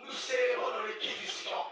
Nous célébrons dans les bénédictions.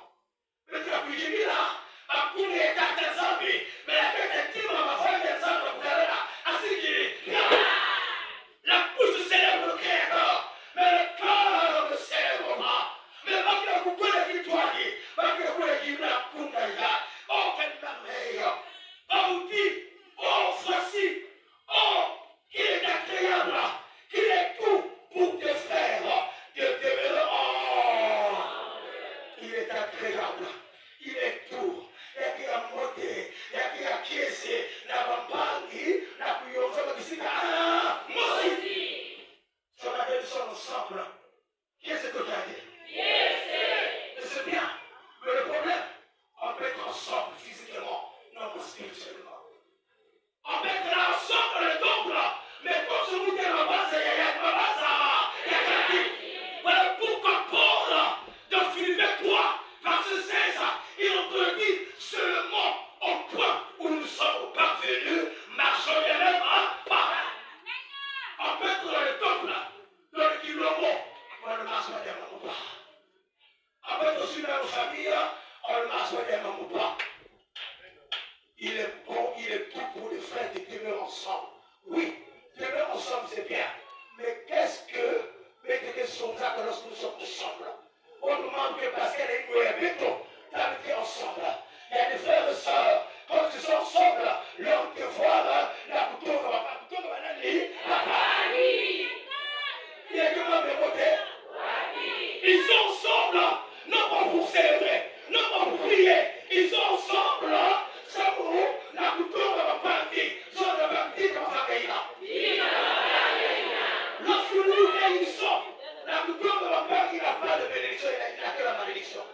ensemble physiquement, non pas spirituellement. En fait, là, ensemble dans le temple, mais quand je vous dis la base, il y a ma base, voilà pourquoi Paul, dans Philippiens 3, verset 16, il nous dit seulement au point où nous sommes parvenus, marchons les mêmes pas. En fait, dans le temple, dans le kilo, on ne marche pas des mêmes pas. En fait, aussi dans nos familles, on ne marche pas des mêmes pas. Il est bon, il est tout pour les frères de demeurer ensemble. Oui, demeurer ensemble, c'est bien. Mais qu'est-ce que sont là lorsque nous sommes ensemble? On nous demande que parce qu'elle est nouée, bientôt, d'habiter ensemble. Il y a des frères et sœurs, quand ils sont ensemble, leur devoir, la couteau ne va pas, couteau ne va pas aller. Il y a que moi de côté. Ils sont ensemble, non pas pour célébrer, non pas pour prier. Ils sont ensemble, ça vous, la couteau ne va pas aller. Ça ne va pas dire comment ça va. Lorsque nous réunissons, la coutume ne va pas qu'il n'a pas de bénédiction, il n'a que la malédiction.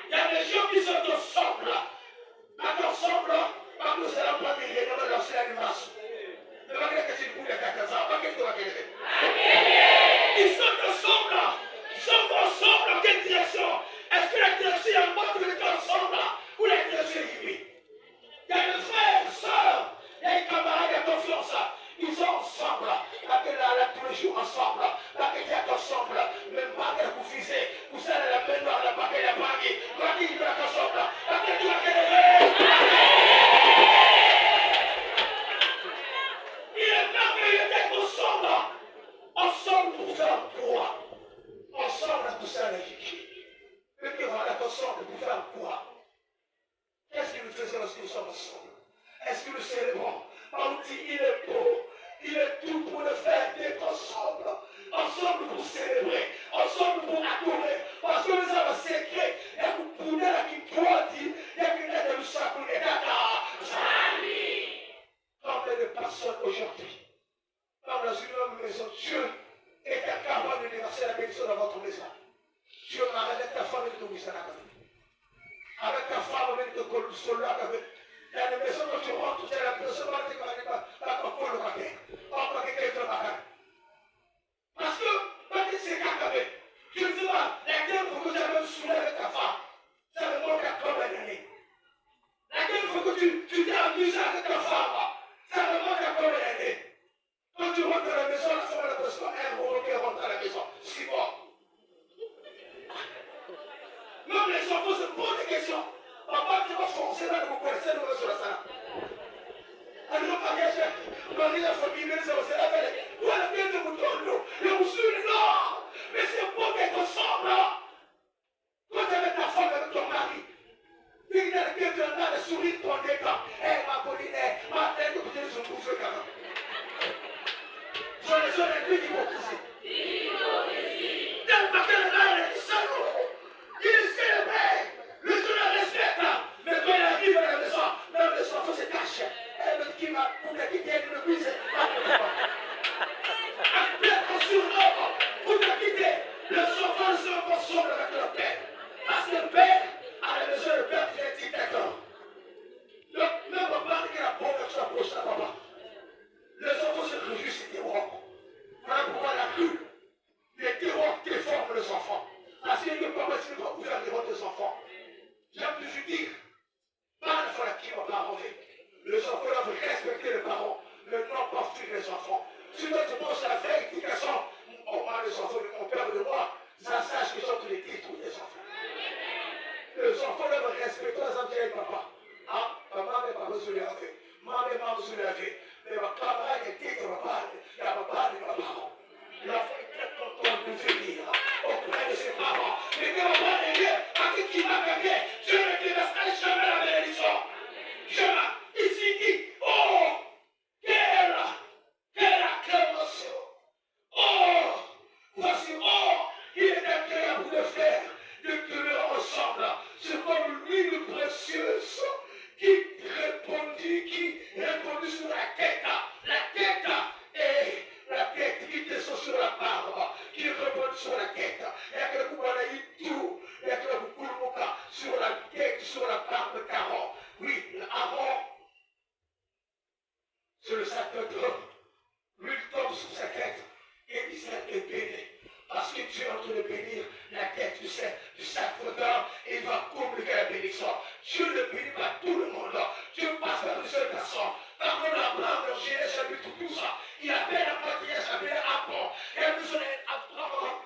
Il y a des gens qui sont ensemble. Ensemble, parce que c'est la famille, ils doivent lancer l'animation. Ne va pas que tu boules les 14 ans, pas que tu vas gagner. Ils sont ensemble. Ils sont ensemble dans quelle direction? Est-ce que la direction est en mode de l'état ensemble ou la direction est libre? Il y a des frères, sœurs, il y a des camarades de confiance. Ils sont ensemble, là tous les jours ensemble, là qu'ils sont ensemble, même pas que vous visez, vous allez la main dans la bague et la bague, là qu'ils sont ensemble, là qu'ils sont il est merveilleux d'être ensemble, ensemble pour faire quoi? Ensemble pour ça la vie. Mais qui va être ensemble pour faire quoi? Qu'est-ce que nous faisons lorsque nous sommes ensemble? Est-ce que nous célébrons? On dit il est beau. Il est tout pour le faire d'être ensemble. Ensemble pour célébrer. Ensemble pour adorer. Parce que nous avons un secret. Il y a pour pouvoir qui croit dire. Il y a qui n'est de nous s'accouler. Combien de personnes aujourd'hui, dans une maison, Dieu est capable de déverser la bénédiction dans votre maison. Dieu m'a avec ta femme et de tout ça. Avec ta femme et de tout cela. Il y a des maisons où tu rentres, tu as l'impression que tu vas te le paquet. On va quelqu'un de paquet. Parce que, c'est qu'à je ne sais pas, laquelle faut que tu aies même saoulé avec ta femme. Ça me manque à combien d'années? Laquelle faut que tu t'es amusé avec ta femme. Ça me manque à combien d'années? Quand tu rentres à la maison, la femme a l'impression qu'elle rentre à la maison. C'est bon. Même les enfants se posent des questions. Papa, tu vas foncer là, vous connaissez le sur la salle. Alors, Marie, la famille, mais c'est la belle. Voilà, bien de vous donner le musulman, non. Mais c'est bon d'être ensemble. Quand tu es avec ta femme, avec ton mari, il y a quelqu'un là, le sourire, ton débat. Ma Pauline, ma tête, que tu es sur le bouffe, quand même. Sur les deux hypocrisie. Tel paquet de là, il est salaud. Il est célébré. Le journal respecte. Mais quand il arrive à la maison, même les enfants se cachent. Elle me dit qu'il m'a quitté une église. Attention, pour te quitter. Les enfants sont ensemble avec leur père. Parce que le père, à la maison, le père qui est dictateur. Donc, même papa qui a la pauvre, tu approches à papa. Les enfants se réjouissent des terroirs. Voilà pourquoi la rue, les terroirs déforment les enfants. Parce qu'il ne peut pas ouvrir les routes des enfants. J'aime toujours dire, pas de fois qui va pas enlever. Les enfants doivent respecter les parents, mais non pas fuir les enfants. Si toi tu penses à la vraie éducation, les enfants, mon père de moi, ça sache que sont tous les détruits des enfants. Les enfants doivent respecter les enfants et papa. Ah, maman et papa se lever. Maman et maman se lever. Mais ma camarade est dit que papa, il y a papa et ma parent. L'enfant est très content de venir auprès de ses parents. Mais que papa est bien, à qui va bien, Dieu ne te laissera jamais la bénédiction. Jamais. Ici, il dit, oh, quelle acclamation. Oh, voici, oh, il est agréable de faire, de demeurer ensemble. C'est comme l'huile précieuse qui répandit sur la pas tout le monde. Dieu passe par une seule personne. Quand on Abraham, dans Genèse chapitre 12, il appelle un patriarche, il appelle Abraham. Et la maison d'Abraham,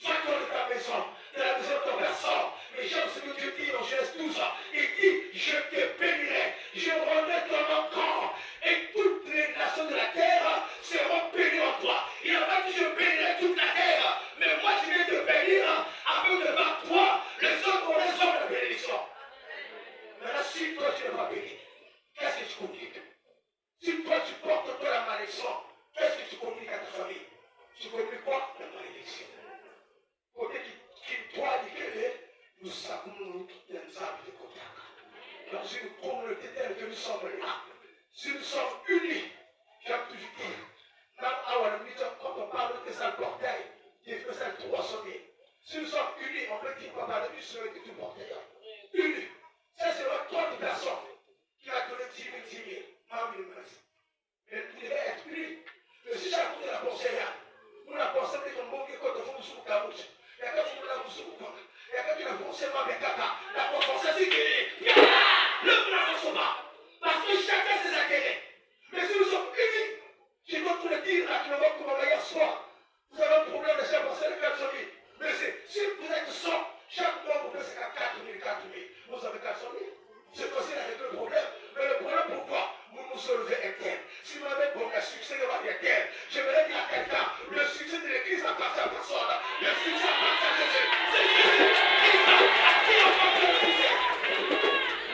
va de ta maison, de la maison de ton personne. Et j'aime ce que Dieu dit dans Genèse 12. Il dit, je te bénirai, je remets ton nom grand. Et toutes les nations de la terre seront bénies en toi. Il n'a pas dit je bénirai toute la terre, mais moi je vais te bénir afin que devant toi, les autres ont les hommes de bénédiction. Maintenant, si toi tu n'es pas béni, qu'est-ce que tu communiques? Si toi tu portes toi la malédiction, qu'est-ce que tu communiques à ta famille? Tu communiques quoi? La malédiction. Côté qui doit dire nous savons les arbres de contact. Dans une communauté telle que nous sommes là, si nous sommes unis, j'aime toujours dire, quand on parle de ça le portail, il faut ça le 300 000. Si nous sommes unis, on peut dire qu'on parle du seul et du portail. Unis. Ça, c'est votre 30 personnes qui a donné 10 000, 10 000. Mais vous devez être unis. Mais si chaque fois la pensée là, nous la pensée que ton bon qui compte au fond de la bouche. Il y a quelqu'un qui l'a poussé au fond. Il y a quelqu'un qui l'a poussé au caca. La pensée, c'est qu'il est. Ne vous la pensez pas. Parce que chacun ses intérêts. Mais si nous sommes unis, je dois tout le dire à qui le voit comme hier soir. Vous avez un problème de faire penser les 400 000. Mais si vous êtes 100, chaque mois vous pouvez faire 4 000, 4 000. Vous avez 400 000. C'est facile avec le problème. Mais le problème, pourquoi vous nous soulevez interne? Si vous avez pour le succès de votre interne, j'aimerais dire à quelqu'un, le succès de l'église appartient à personne. Le succès appartient à Jésus. C'est Jésus qui va à qui on va faire le succès.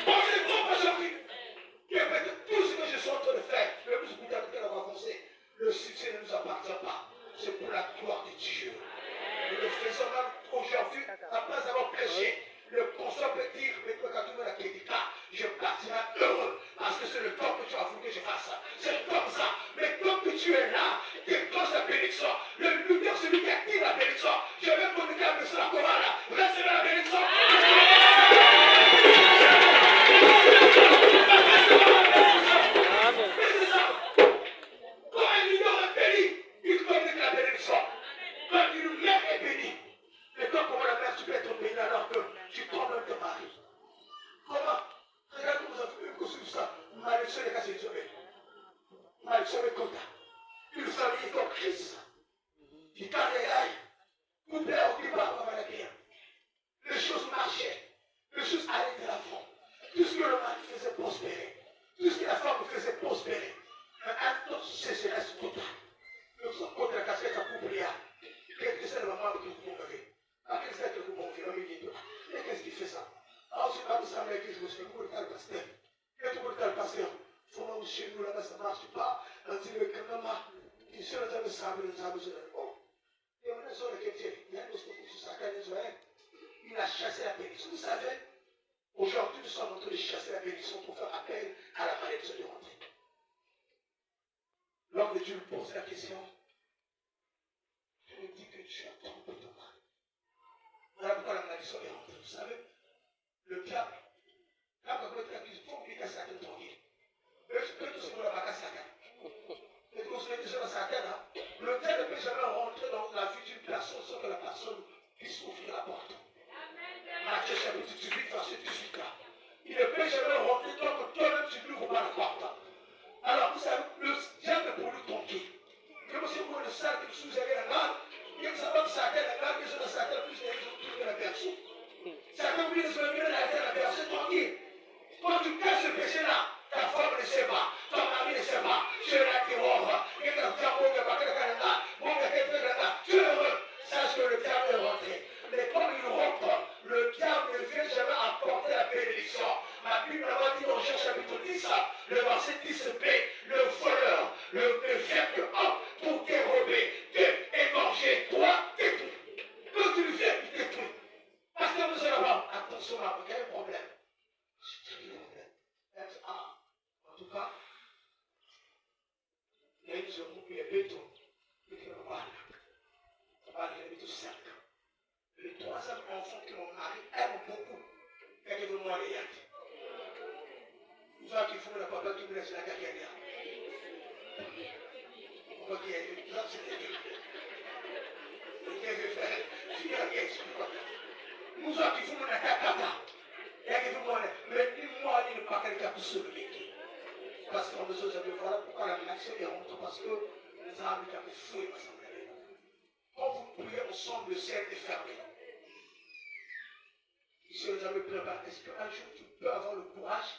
Pensez trop aujourd'hui. Et avec tout ce que je suis en train de faire, le plus de lequel on va avancer, le succès ne nous appartient pas. C'est pour la gloire de Dieu. Nous le faisons même aujourd'hui, après avoir prêché. Le consort peut dire, mais toi, quand tu me la prédicat, je partirai heureux, parce que c'est le temps que tu as voulu que je fasse. C'est comme ça. Mais tant que tu es là, déclenche la bénédiction. Le leader, celui qui active la bénédiction. Je vais communiquer à la chorale. Recevez la bénédiction. Mais c'est ça. Quand un leader est béni, il communique la bénédiction. Quand une mère est bénie, et toi, comment la mère, tu peux être béni alors que tu trembles de mari. Comment? Regarde comment vous avez construit ça. Malédiction est cassée, malédiction est comme ça. Une famille comme Christ. Qui t'a réagi. Vous plaît, on ne va pas bien. Les choses marchaient. Les choses allaient de l'avant. Tout ce que le mari faisait prospérer. Tout ce que la femme faisait prospérer. Mais un autre sécheresse totale. Le son contre la casquette à couper. Qu'est-ce que c'est le moment que vous pouvez? Qu'est-ce que vous pouvez faire? Et qu'est-ce qui fait ça? Alors, c'est pas ça, mais je me suis dit, vous le pasteur. Et tout le pasteur. Comment chez nous là-bas ça ne marche pas? On dit le canama. Il se le sable, le sable, je le bon. Et on a sur le quartier. Il y a une chose sur sa canne Israël. Il a chassé la bénédiction. Vous savez, aujourd'hui, nous sommes en train de chasser la bénédiction pour faire appel à la malédiction de rentrer. L'homme de Dieu lui pose la question. Je me dis que tu as trompé ton mari. Voilà pourquoi la malédiction est rentrée. Vous savez, le diable, quand on peut être il faut qu'il casse la tête tranquille. Mais je peux tout ce que la bacasse la tête. Et tout ce que tu sais dans sa tête, le diable ne peut jamais rentrer dans la vie d'une personne sans que la personne puisse ouvrir la porte. Matthieu chapitre 18, verset 18 là. Il ne peut jamais rentrer tant que toi-même tu n'ouvres pas la porte. Alors, vous savez, le diable pour lui tranquille. Comme si vous le savez que vous avez la main, il y a que ça va que ça tête, la main, que ça sa tête, plus les gens tournent la personne. Ça peut oublier de se lever la tête, la personne tranquille. Quand tu casses ce péché-là, ta femme ne sait pas, ton mari ne sait pas, tu es là qui rouvre, tu es heureux, sache que le diable est rentré. Mais comme il rentre, le diable ne vient jamais apporter la bénédiction. Ma Bible m'a dit dans Jean chapitre 10, le verset 10b, le voleur ne vient que pour dérober, égorger, toi, détruire. Quand tu le fais, il détruit. Parce que vous allez voir, attention là, il y a un problème. En tout cas, il y a une seconde, il y a deux tours. Il y a une balle. La balle, il y a deux cercles. Les troisième enfants que mon mari aime beaucoup, quand il veut moi les yaks. Vous savez qu'il faut le papa qui vous laisse la carrière. Pourquoi qu'il y a une place, c'est les deux. Il y a deux frères, il y a des explications. Nous autres, il faut mon papa. Et il faut moi, mais moi, il quelqu'un pour se lever. Parce qu'on besoin de voilà pourquoi la nation est honte. Parce que nous avons été fouillés, ma semble. Quand vous priez ensemble, le ciel est fermé. Si vous avez préparé, est-ce qu'un jour tu peux avoir le courage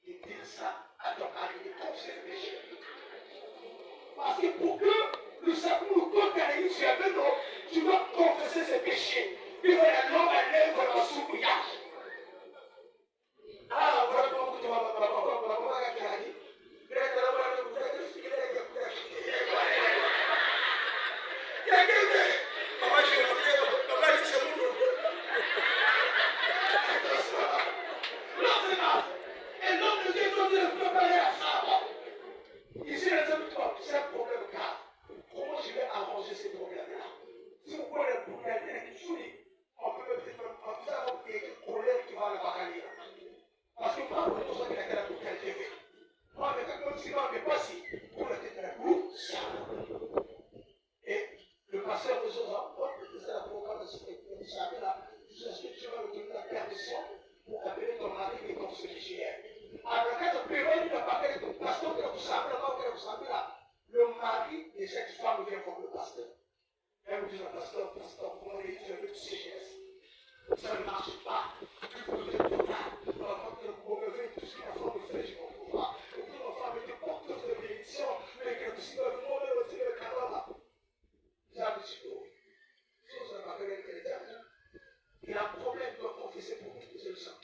de dire ça à ton mari, de confesser le péché? Parce que pour que nous sachions nous condamner, tu dois confesser ses péchés. Il faut la langue à l'œuvre dans son couillage. Ah, voilà comment tu vas dire. Et l'homme de Dieu doit dire préparer la femme. Ici, les hommes, c'est un problème grave. Comment je vais arranger ces problèmes-là? Si vous voulez le problème, il y a quelque chose, on peut peut-être avoir des problèmes qui vont à la bagaille. Parce que moi, je pense qu'il y a la qualité. Moi, mais quand si on n'est pas si, pour la tête de la boue, et le pasteur de Zosa, c'est la programmation de Chabé là, est-ce que tu vas me donner la permission pour appeler ton mari et ton secrétaire? Alors, quand tu peux venir de parler de pasteur que vous savez là, le mari de cette femme vient voir le pasteur. Elle me dit, pasteur, comment il dit, avec CGS? Ça ne marche pas. Tu peux te dire, pour me faire tout ce que la femme fait, je ne comprends pas. Et puis, la femme était porteuse de bénédiction, mais que si le monde est retiré le cadavre, ça me dit, si vous avez appelé le dernier, il a un problème, il doit confesser pour vous, c'est le sang.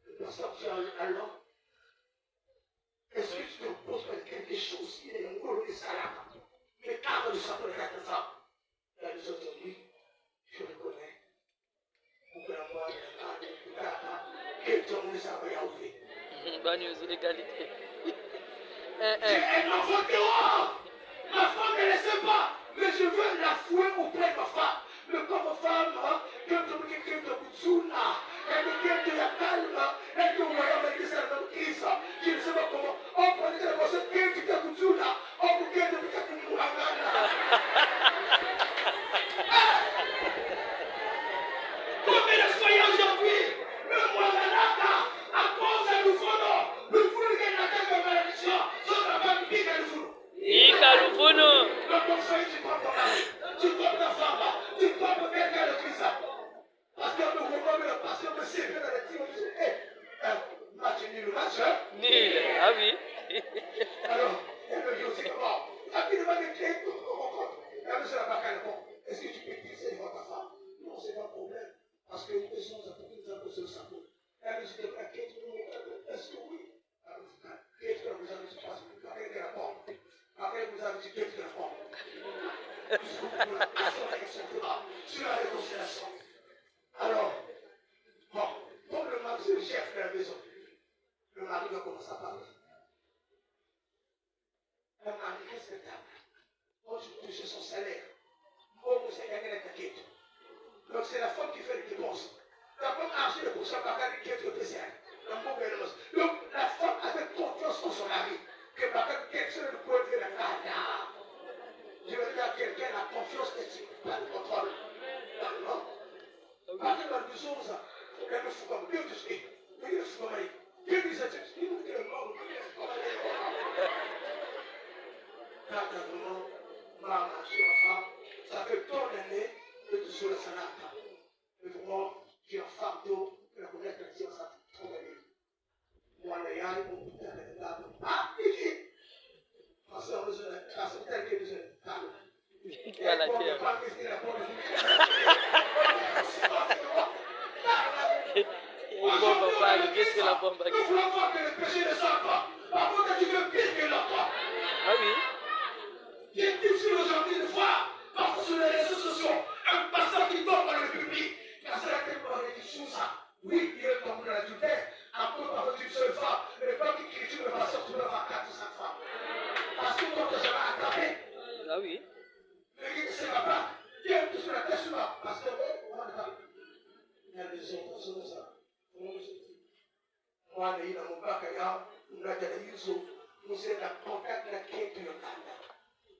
Le pasteur dit alors, est-ce que tu te poses quelque chose, il est un gros de salade, mais quand le sang de la tête, il y a des autres, oui, je reconnais. Bonne news, l'égalité. Elle m'a fait dehors. Ma femme ne le sait pas. Mais je veux la fouer auprès de ma femme. Mais comme femme, que tu me boutsuna, elle me dit que la calme, elle te voit avec ça dans Christ. Je ne sais pas comment. On peut dire que c'est que tu te boutsuna, on peut dire que tu te mourangana. Comme il est soyez aujourd'hui, le mourangana, à cause de nous voulons, nous voulons que la terre de malédiction, soit la femme qui est nous. Ikalufuno. Donc, ton frère, tu prends ton mari, tu prends ta femme, tu prends ton quelqu'un de Christ. Parce que nous voulons le pasteur de servir dans les tirs, on dit, match nul, match, hein? Nul, ah oui. Alors, elle me dit aussi, comment? Rapidement, les clés, elle me dit, la bagarre, bon, est-ce que tu peux glisser devant ta femme? Non, c'est pas un problème. Parce que nous besoin de pour nous imposer le sang. Elle me dit, est-ce que oui? Qu'est-ce que vous avez dit? Après, elle répond. Après, vous avez dit, qu'est-ce qu'elle répond? Sur la réconciliation. Alors, bon, comme le mari, c'est le chef de la maison, le mari doit commencer à parler. Un mari respectable. Quand tu touches son salaire, moi, vous savez gagner la taquette. Donc, c'est la femme qui fait les dépenses. La femme a acheté le pourcent par la taquette de PCR. Donc, la femme avait confiance en son mari. Que par contre, quelqu'un ne peut faire la carrière. Je veux dire à quelqu'un la confiance et tu pas le contrôle. Non. Par contre, dans le besoin, elle me fout comme Dieu te suit. Dieu te suit comme elle. Dieu te suit. Il nous dit le monde. Quand vraiment, maman, sur la femme, ça fait tant d'années que tu sois le sanata. Mais vraiment, tu es un fardeau que la connaître que tu as trop d'années. Moi, les gars, ils vont tout à l'heure. Ah, ici. Parce qu'on besoin de la tel que besoin de table. Voilà, tiens. Bombe pas, qu'est-ce que la bombe a dit? Nous voulons voir que le péché ne sort pas. Par contre, tu veux pire que l'autre. Ah oui. Il est difficile aujourd'hui de voir, parce que sur les réseaux sociaux, un pasteur qui tombe dans le public, car c'est laquelle on a dit sous ça. Oui, il est tombé dans l'adultère. Après, par contre, une seule femme, mais pas qui critique le pasteur, tu dois avoir 4 ou 5 femmes. Parce que toi, tu n'as jamais attrapé. Ah oui. Mais qui ne sait pas, qui est sur la tête sur la pasteur, on va le faire. Il y a des autres sur ça. Moi, il y a mon bac à yam, on a des yuzu, nous sommes la contact de la quête de l'Okanda.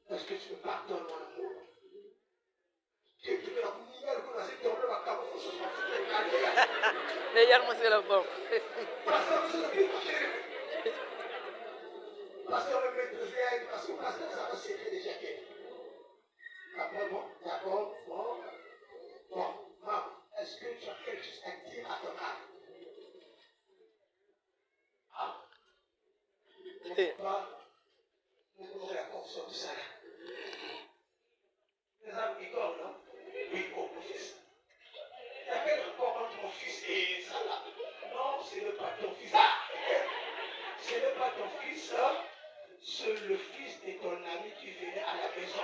Est-ce que tu me pardonnes, mon amour? Tu veux la commune, qu'on a cette tombe, la cave, il faut se faire. Mais hier, moi, c'est la bombe. Parce que Parce que ça va serrer déjà quelqu'un. Après, bon, d'accord, bon, maman, est-ce que tu as quelque chose à dire à ton mari? Ah, papa, nous avons la confiance de ça. Les amis, Igor, non? Oui, mon fils. Il y a quel rapport entre mon fils et ça là? Non, ce n'est pas ton fils. Ah! Ce n'est pas ton fils, c'est le fils de ton ami qui venait à la maison.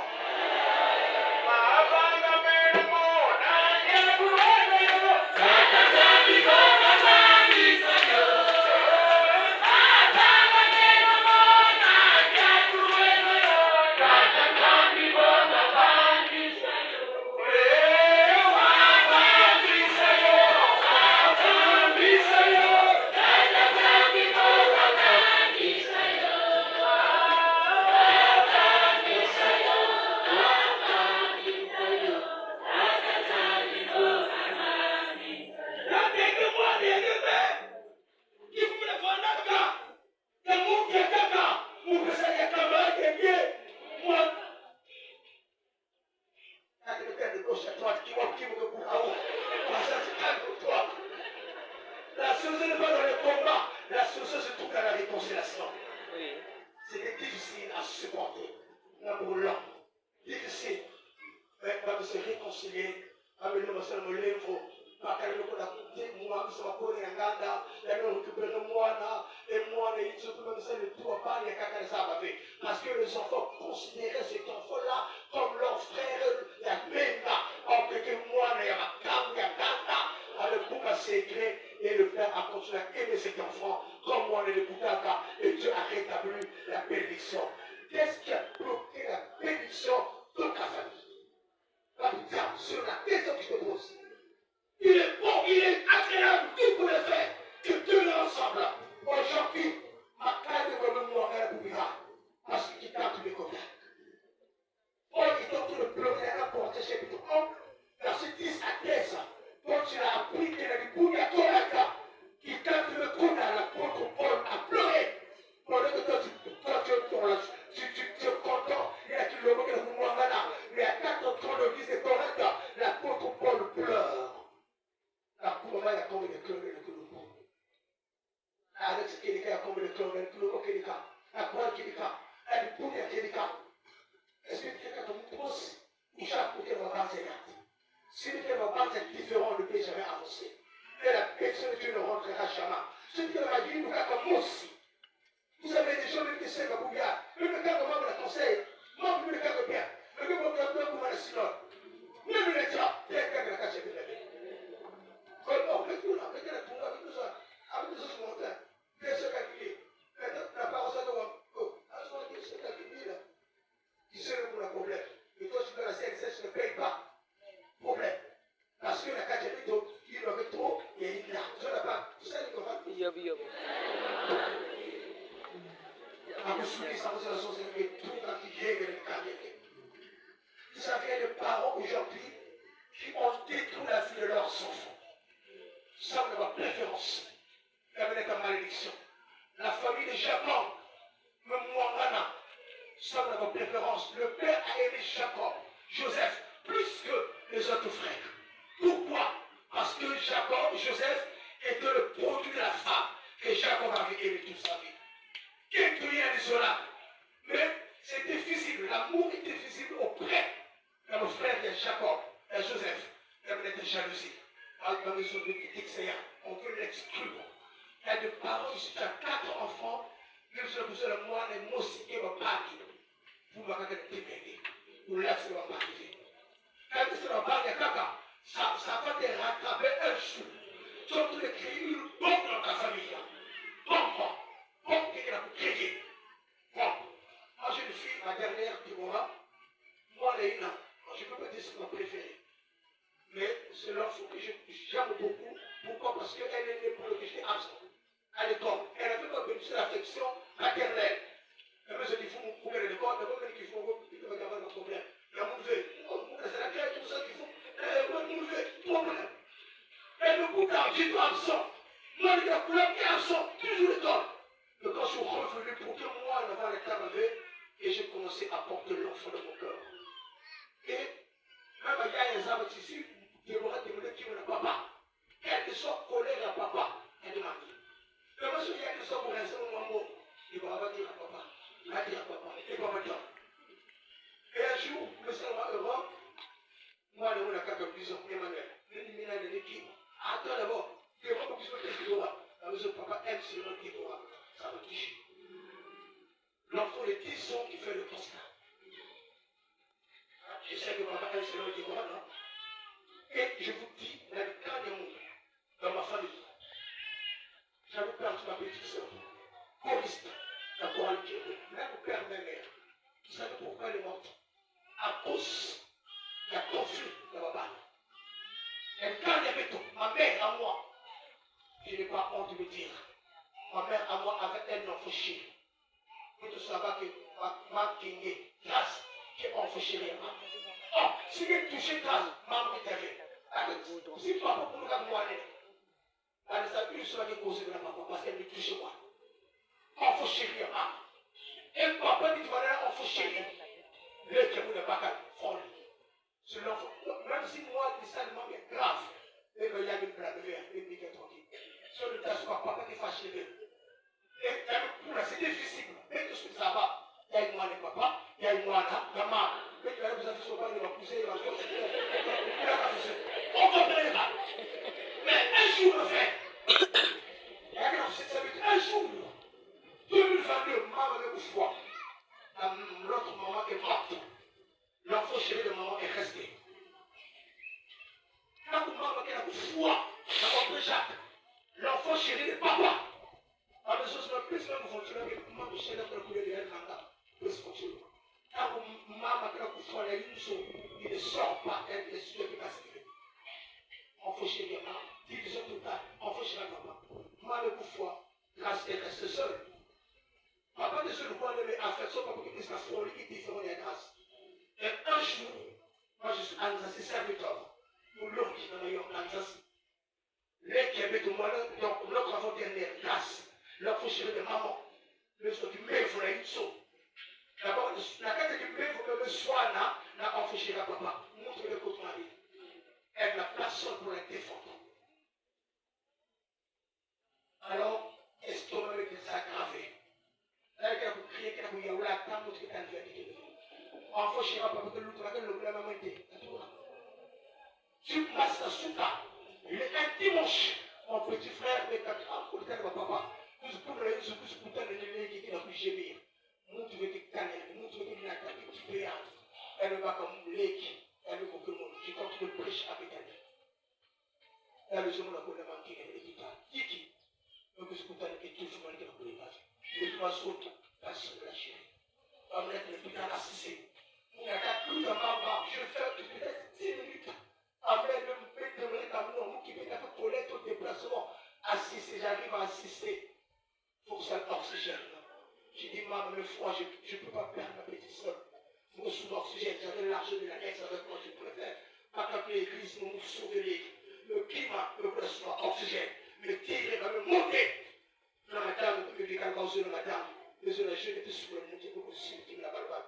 La solution n'est pas dans le combat, la solution se trouve dans la réconciliation. Oui. C'était difficile à supporter, mais pour l'homme, difficile. Mais on va se réconcilier, avec le monsieur de l'Evo, parce que nous avons dit, moi, nous sommes connus en Ganda, et nous récupérons moi, et moi, et surtout, nous sommes les trois pas, les caca, les abavé. Parce que les enfants considéraient cet enfant-là comme leur frère, la même, or que moi, il y a ma cam, il y a Ganda, alors pour s'écrire, et le père a continué à aimer cet enfant, comme moi, le Boutaka, et Dieu a rétabli la bénédiction. Qu'est-ce qui a bloqué la bénédiction de ta famille? Sur la question que je te pose. Il est bon, il est agréable, tout pour le faire, que deux là ensemble. Aujourd'hui, ma carte de comme moi, elle est pour parce qu'il t'a tous les copains. Paul est en train de pleurer à porter chapitre 1, verset 10 à 13. Quand tu as appris qu'il a dit, pour la Torah, il t'a tout le coup à l'apôtre Paul à pleurer. Pendant que toi, tu es content, il a dit le mot que le mouvement là. Mais à 4 ans de l'église de Corinthe, l'apôtre Paul pleure. La cour, il y a combien de cœurs de clous? Avec ce qu'il y a combien de cœurs de clous au Kénika? À quoi Kénika? À du poulet à Kénika? Est-ce que tu as ton pouce? Ou chaque côté va base est si le va base est différent, ne peut jamais avancer. Et la personne de Dieu ne rentrera jamais. Ce qui va dire, nous avons moi aussi. Vous avez des gens qui savent à Bouya. Même le cas de moi, le conseil. Moi, le cas de bien. Le cas de moi, pour moi, le silence. Même le cas, il y a quelqu'un qui a caché de la vie. Comment, avec tout là, avec la tour, avec tout ça, avec les autres montagnes, les se calculer. La parole de moi, à ce moment-là, se calculer là. Qui serait pour le problème? Et toi, tu dois la CNCS ne paye pas. Problème. Parce que la caché de tout, il en avait trop, et il là. Je n'ai pas. Vous savez comment? Yob. Ça vient de parents aujourd'hui qui ont détruit la vie de leurs enfants. Ça n'a pas préférence. Ça venait ta malédiction. La famille de Jacob, même moi, Anna, ça n'a pas préférence. Le père a aimé Jacob, Joseph, plus que les autres frères. Pourquoi? Parce que Jacob, Joseph, était le produit de la femme que Jacob avait aimé toute sa vie. Quelqu'un de cela. Mais c'était visible, l'amour était visible auprès de nos frères de Jacob et Joseph. Il y avait des jalousies. Dans les autres qui on peut l'exclure. Il y a des parents ici, tu as 4 enfants, ils sont besoin de moi, les mots aussi qui vont partir. Vous m'avez déménagé. Vous laissez moi partir. Quand tu seras parti, ça va te rattraper un jour. Tu vas te créer une bombe dans ta famille. Bombe qui est là pour créer. Bon, moi j'ai une fille, ma dernière, Dimora. Moi, elle est une. Je ne peux pas dire ce que ma préférée. Mais c'est l'enfant que j'aime beaucoup. Pourquoi? Parce qu'elle est née pour le que j'étais absent. À l'école. Elle n'avait pas bénéficié de l'affection maternelle. Elle me dit, il faut me couper à l'école. D'abord, il faut me garder un problème. Il a mouvé. C'est la guerre, tout ça qu'il faut. Elle m'a mouvé. Problème. Elle me coupe là, j'étais absent. Moi, il y a plein qui est absent. Toujours l'école. Mais quand je suis revenu pour que moi, avant l'état m'avait, et j'ai commencé ça pour l'instant, il va dire à papa. Il va dire à papa. Et papa dit. Et un jour, le Seigneur heureux, moi, je vais faire comme disons, Emmanuel. Attends d'abord, tu vas pas que tu sois papa aime ce nom qui doit. Ça va toucher. L'enfant de 10 ans qui fait le constat. Je sais que papa aime ce nom qui doit, non? Et je vous dis, la dernière monde dans ma famille, j'avais perdu ma petite soeur, choriste, la chorale qui est là, mon père, ma mère. Vous savez pourquoi elle est morte? À cause il y a conflit dans ma balle. Et quand il y avait tout, ma mère à moi, je n'ai pas honte de me dire, ma mère à moi avait un enfant chéri. Pour tout savoir que ma kingé, grâce, j'ai enfant chéri. Oh, si j'ai touché grâce, maman est arrivée. Si papa pour nous moi, elle ne savait plus ce que cause de la papa parce qu'elle me touchait moi. Enfant chéri, et papa dit, tu vas aller enfant chéri. Le qui n'est pas qu'à folle. C'est l'enfant. Même si moi, le salement est grave, et il y a une blague verte, et il est tranquille. Sur le tas, papa qui fâche les deux. Et il y a le coup c'est difficile. Mais tout ce que ça va, il y a une moine et papa, il y a une moine, il y a marre. Mais tu vas vous avez sauvé, il va pousser, il va pousser. On ne comprend pas. Mais un jour, le fait, il y a un jour, 2022, maman avait une foi. L'autre maman est morte. L'enfant chéri de maman est resté. Quand maman a une foi, l'enfant chéri de papa. Alors, je suis plus même fonctionnaire que maman chéri de la couleur de l'Elmanga. Plus fonctionnaire. Quand maman a une foi, il y a une chose, il ne sort pas, elle est sûr qu'il va se faire. Enfant chéri de maman, division totale, enfant chéri de papa. Maman a une foi, grâce est restée seule. Papa ne se le voit, mais affection, papa qui dit la folie qui est différente de la grâce. Et un jour, moi je suis Alsacien serviteur. Pour l'homme qui est dans l'Alsace. Les qui avaient de moi, donc notre avant dernière grâce, leur faut chérir de maman. Le soir du mai, il faut la une chose. D'abord, la carte du mai, il faut que le soir là, on fait chérir à papa. Montre le côté mari. Elle n'a personne pour la défendre. Alors, est-ce qu'on va être aggravé? Là, il y a pour crier qu'il y a pour y avoir la table, qui est en train de enfant chéri papa que l'autre va que le maman était. Tu passes à Souka. Un dimanche, mon petit frère, mais quand tu as un papa, vous pouvez le discuter de l'église qui n'a plus gémir. Nous, tu veux que canner, nous, tu veux que la canne, tu peux y aller. Elle va comme l'équipe, elle veut que le monde, qui continue de prêcher avec elle. Elle veut que le monde manque, elle est guitare. Qui veut que ce que tu as dit, tout le monde qui n'a plus pas. Le trois autres, personne ne l'a chérie. On va mettre le plus à l'assisser. Je fais peut-être 10 minutes. Après, je peux demander comme nous qui peut faire toilette au déplacement. Assister, j'arrive à assister. Il faut que ça l'oxygène. J'ai dit, maman, le froid, je ne peux pas perdre ma petite soeur. Il faut sous l'oxygène. J'avais l'argent de la caisse avec moi, je préfère. Pas qu'après l'église, nous nous sauver le climat, le recevoir oxygène. Le tigre va me monter. La madame, le public a causé la madame. Mais je n'étais sur le monter beaucoup de qui me l'a balbal.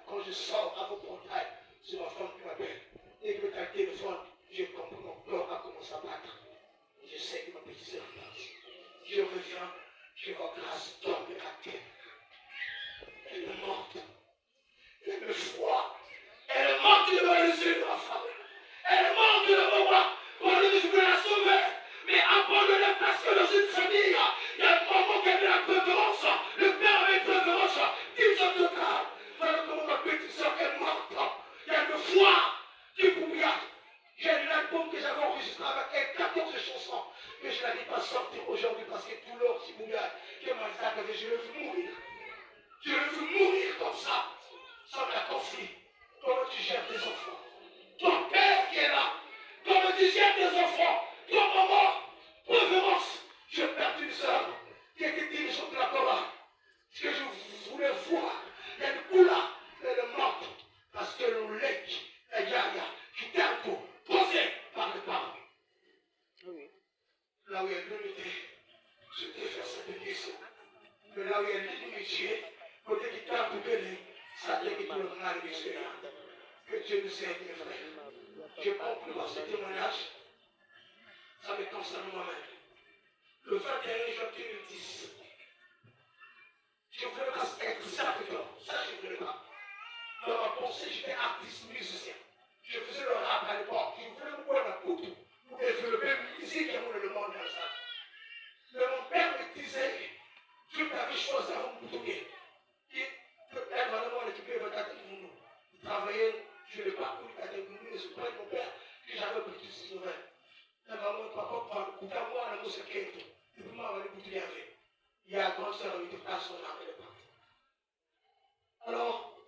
Quand je sors à vos portails, c'est ma femme qui m'appelle. Et que le téléphone, je comprends mon corps a commencé à battre. Je sais que ma petite sœur passe. Je reviens, je vois grâce tomber à terre. Elle est morte. Elle me froid. Elle est morte devant les yeux de ma femme. Elle est morte devant moi. Pour nous, je veux la sauver. Mais abandonnée parce que dans une famille, il y a un moment qui avait la préférence. Le père avait une préférence. 10 ans total. Voilà comment ma petite soeur est morte. Il y a une foi du brouillard. J'ai un album que j'avais enregistré avec elle, 14 chansons. Mais je ne l'avais pas sortir aujourd'hui parce que tout l'or, si brouillard, que m'a dit, je le veux mourir. Je le veux mourir comme ça. Sans la conflit. Comment tu gères tes enfants? Ton père qui est là. Comment tu gères tes enfants? Ton maman, préférence. J'ai perdu une soeur qui était dirigeante de la Cora. Ce que je voulais voir, il y a une couleur, elle est morte. Parce que le lait, la yaya, qui était un coup, posé par les parents. Oui. Là où il y a l'unité, je t'ai fait cette bénédiction. Mais là où il y a l'inimitié, côté qui t'a coupé, ça dit que tout le monde a l'expérience. Que Dieu nous aide, mes frères. Je conclue par ce témoignage. Ça me concerne moi-même. Le le 21 juin 2010. Je voulais pas être serviteur. Ça, je ne voulais pas. Dans ma pensée, j'étais artiste musicien. Je faisais le rap à l'époque. Je voulais me voir la coupe pour développer une musique et le monde dans ça. Mais mon père me disait, Dieu t'avait choisi avant de boutonner. Elle m'a demandé de payer votre nous. Il travaillait, je n'ai pas pu la nous, mais c'est pas mon père que j'avais pris tout ce nouvelles. Elle m'a dit, papa, pour moi, la musique est tout. Et pour moi, on va le boutonner avec. Il y a une grande sœur qui était pas son âme et le parti. Alors,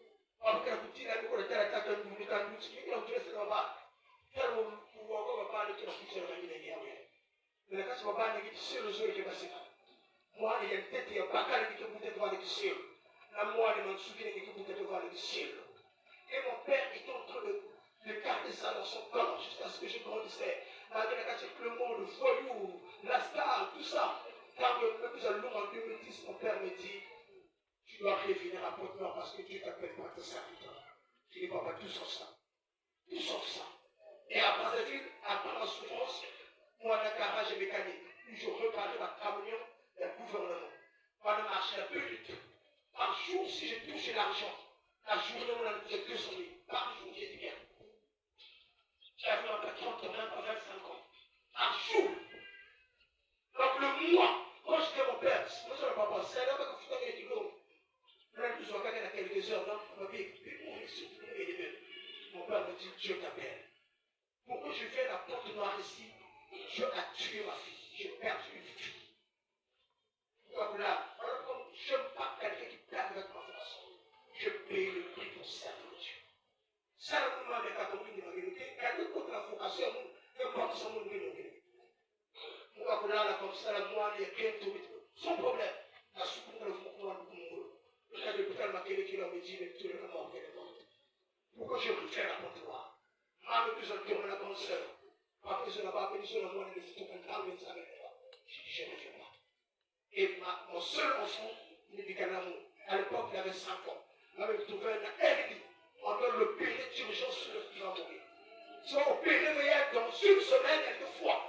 après la petite, elle a dit, elle a dit, elle a dit, elle a dit, elle a mais quand tu vas pas aller sur le sol qui est passé, moi, il y a une tête, il y a pas qu'à aller voir le ciel. La moi, il m'a souvenu qu'il peut voir le ciel. Et mon père était en train de garder ça dans son corps jusqu'à ce que je grandissais. Malgré le monde, le voyou, la star, tout ça. Quand le plus à long en 2010, mon père me dit, tu dois revenir à Port-Nord parce que Dieu t'appelle pour être serviteur. Je dis, papa, tout sauf ça. Tout sauf ça. Et après la souffrance, moi, dans le garage mécanique, je reparais ma camion d'un gouvernement. Moi, je marchais un peu vite. Par jour, si je touchais l'argent, la journée, on a touché 200 000. Par jour, j'ai dit bien. J'avais un peu 30 ans, même pas 25 ans. Par jour. Donc, le mois, quand j'étais mon père, moi, je ne pas pensé, c'est là que je suis dit, non. On a besoin de quelqu'un à quelques heures, non? On m'a dit, mon père me dit, Dieu t'appelle. Pourquoi je fais la porte noire ici? Dieu a tué ma fille. J'ai perdu une fille. Donc là, comme je n'aime pas quelqu'un qui perd avec ma force, je paye le prix pour servir Dieu. Ça, le moment de la commune de la vérité, quelqu'un contre la vocation, ne prend son monde de la vérité. Moi, là, comme ça, moi, il y a quelqu'un qui sans problème. La soupe de la vocation, le cas de l'hôpital m'a dit qu'il me dit, mais tout le monde est mort. Pourquoi je veux faire la porte noire? Moi, je suis tourné la grande sœur. Après, je n'ai pas appelé sur le monde de tout un temps, mais ça m'est pas. J'ai dit, je ne viens pas. Et mon seul enfant, à l'époque, il avait 5 ans. Il avait trouvé un hernie. On doit l'opérer d'urgence sur le qui va mourir. Si on opérait dans une semaine, elle était froide.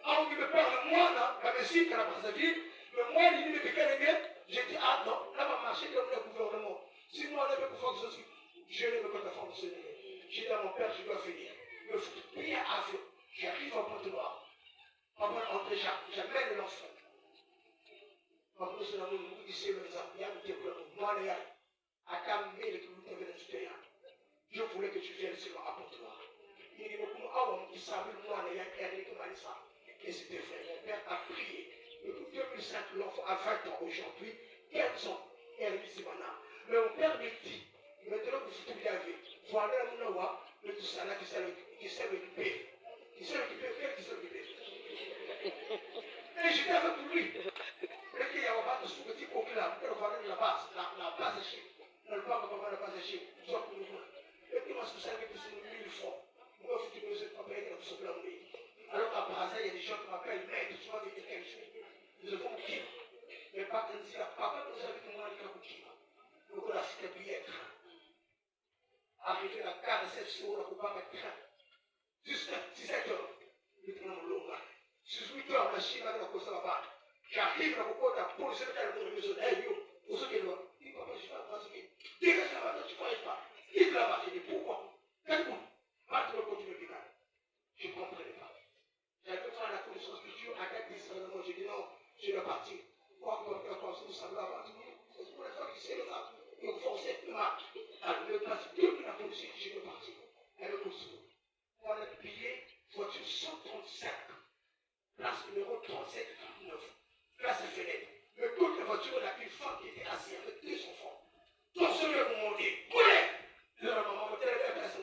Alors, il me parle de moi, là, la musique, à la Brazzaville. Mais moi, il me dit qu'elle est bien. J'ai dit, ah non, là, va marcher comme le gouvernement. Si moi, on avait pu faire que je ne veux pas te fonctionner. J'ai dit à mon père, je dois venir. Il me faut payer à avion. J'arrive à Port-Noir. Papa André Jacques, j'amène l'enfant. Papa, nous sommes nous ici, les amis, moi, les gars, à calmer les communautés vénézuéliennes. Je voulais que tu viennes seulement à Port-Noir. Il dit, mais savait, moi, les gars, et c'était vrai. Mon père a prié. Depuis 2005, l'enfant a 20 ans aujourd'hui, 15 ans, et elle dit, mais mon père me dit, maintenant que vous avez, voilà le tout ça là qui s'est occupé. Qui s'est occupé, qui s'est occupé. Et j'étais avec lui. Le qui a pas de sous petit coquille là, pour voir la base de chez. Le papa va la base de chez. Et puis moi, je savais que c'est 1000 francs. Moi, je suis venu pas payer comme ça pour l'enlever. Alors à Brazza, il y a des gens qui m'appellent, mais tu vas venir quelque chose. Nous avons qui? Mais pas comme si la papa nous avait dit, moi, il y a qui. Donc on a fait un billet de train. Arrivé à la gare de cette source, on ne peut pas mettre train. Jusqu'à 17 h. Le train est long. 18 h, la Chine a posé la barre. J'arrive à la côte, la police est à la maison. Hey, yo, où est-ce qu'elle va? Il dit, papa, je vais à Brazzaville. Dégage la barre, tu ne connais pas. Il dit là-bas, j'ai dit, pourquoi? Quel coup? Pas de me continuer à piquer. Je ne comprenais pas. J'avais fait la connaissance de Dieu à 4 10 j'ai dit non, je dois partir. Quoi que vous pensez, vous savez là-bas. C'est pour les gens qui savent là. Ils ont forcé le match. Alors, je passe depuis la police, je dois partir. Elle me pousse. On a payé voiture 135. Place numéro 37-9. Place à fenêtre. Mais toute la voiture, on a une femme qui était assise avec 2 enfants. Tous ceux qui m'ont dit, coulez! La maman m'a dit, elle est assise.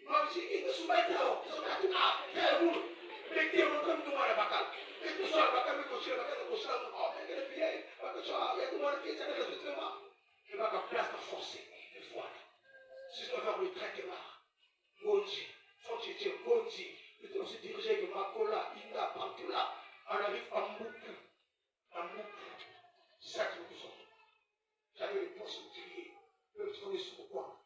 Moi, je dis, ils ne sont pas là. Ils sont là, tout là. Très bon. Mais qui est comme nous, à la bacal. Et tout ça, la bacal, mais cocher, la bacal, le cocher, oh, mais qu'elle est bien. Parce que tu vois, il y a comment la fille, ça ne respecte pas. Je vais à place de forcer. Et voilà. Si je dois faire le traité là, Gondi, Fontier, Gondi, on se dirigeait de Makola, Inda, Pantula, on arrive à Mboukou. À Mboukou. C'est ça qui nous besoin. J'avais les postes de crier. Eux, ils font des sous quoi?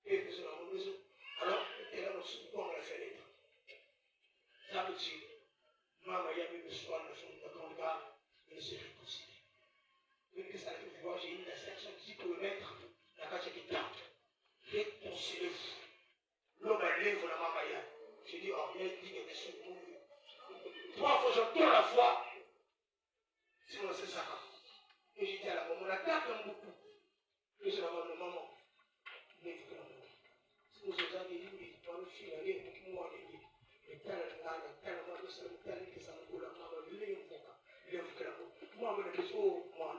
Et ils sont dans la maison. Alors, et là, on se dit, on a fait les ça veut dire, maman, il y a même soin de faire. et se réconcilier. Même que ça arrive, voir, j'ai une section de 10 km, la carte qui tape. Réconciliez-vous. L'homme a lève la maman. Je dis, oh, il y a une digne sur le monde. 3 fois, j'entends la foi. Sinon, c'est ça. Et j'ai dit à la maman, la carte aime beaucoup. Je dis à la maman, lève la maman. Si vous avez dit, dans le film, il y a beaucoup moins de vie. Mais tel le moi, je suis moi,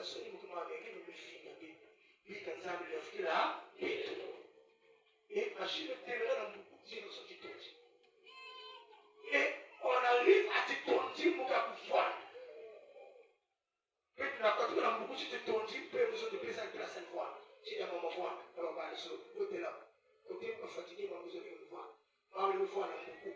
la seule qui m'a dit que je suis et machine dans beaucoup de gens qui tombent. Et on arrive à te tourner pour pouvoir. Et tu n'as pas tout dans beaucoup de tourner, peut vous de plaisir à la seule fois. Si la maman voit, alors on va aller sur le côté là. Côté pas fatigué, on va vous aller me voir. On va aller me voir dans beaucoup.